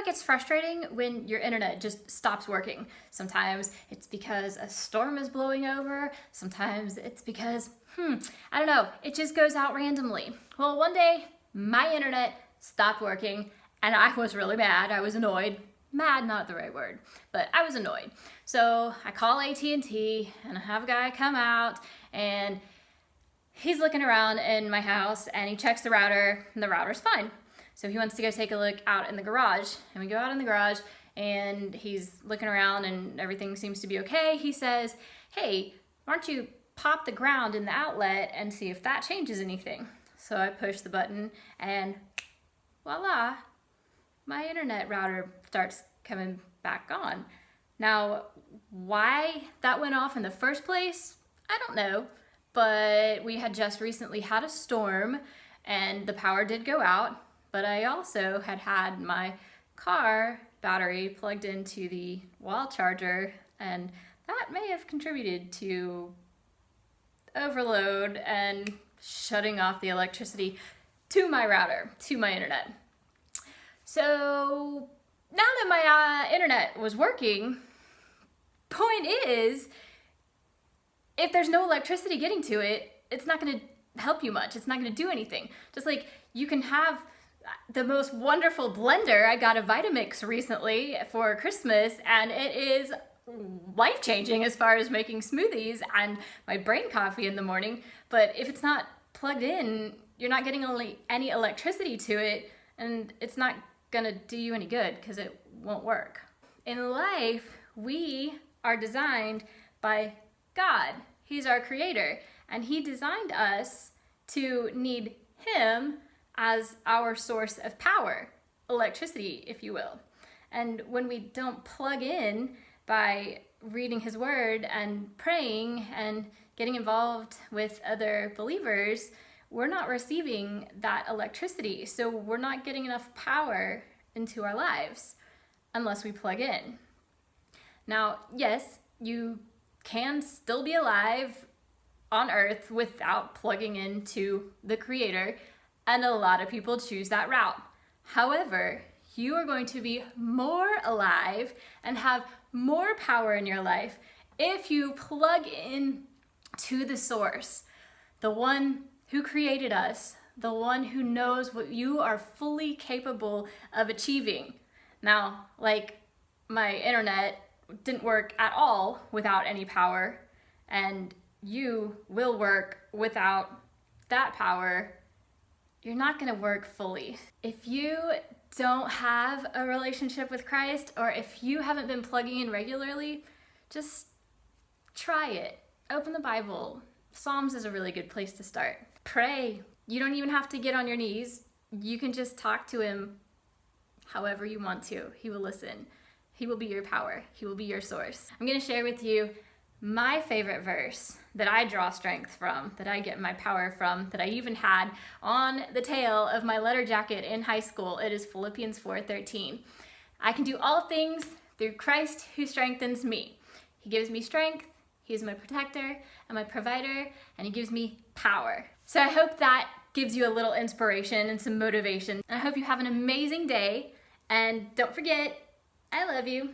it gets frustrating when your internet just stops working. Sometimes it's because a storm is blowing over. Sometimes it's because, I don't know, it just goes out randomly. Well, one day my internet stopped working and I was really mad. I was annoyed. Mad, not the right word, but I was annoyed. So I call AT&T and I have a guy come out and he's looking around in my house and he checks the router and the router's fine. So he wants to go take a look out in the garage, and we go out in the garage and he's looking around and everything seems to be okay. He says, hey, why don't you pop the ground in the outlet and see if that changes anything? So I push the button and voila, my internet router starts coming back on. Now, why that went off in the first place, I don't know, but we had just recently had a storm and the power did go out. But I also had my car battery plugged into the wall charger, and that may have contributed to overload and shutting off the electricity to my router, to my internet. So now that my internet was working, point is, if there's no electricity getting to it, it's not going to help you much. It's not going to do anything. Just like you can have the most wonderful blender. I got a Vitamix recently for Christmas and it is life-changing as far as making smoothies and my brain coffee in the morning. But if it's not plugged in, you're not getting any electricity to it and it's not gonna do you any good because it won't work. In life, we are designed by God. He's our creator and he designed us to need him as our source of power, electricity, if you will. And when we don't plug in by reading his word and praying and getting involved with other believers, we're not receiving that electricity. So we're not getting enough power into our lives unless we plug in. Now, yes, you can still be alive on earth without plugging into the Creator, and a lot of people choose that route. However, you are going to be more alive and have more power in your life if you plug in to the source, the one who created us, the one who knows what you are fully capable of achieving. Now, like my internet didn't work at all without any power, and you will work without that power. You're not going to work fully. If you don't have a relationship with Christ, or if you haven't been plugging in regularly, just try it. Open the Bible. Psalms is a really good place to start. Pray. You don't even have to get on your knees. You can just talk to him however you want to. He will listen. He will be your power. He will be your source. I'm going to share with you my favorite verse that I draw strength from, that I get my power from, that I even had on the tail of my letter jacket in high school. It is Philippians 4:13. I can do all things through Christ who strengthens me. He gives me strength, he is my protector and my provider, and he gives me power. So I hope that gives you a little inspiration and some motivation. And I hope you have an amazing day, and don't forget, I love you.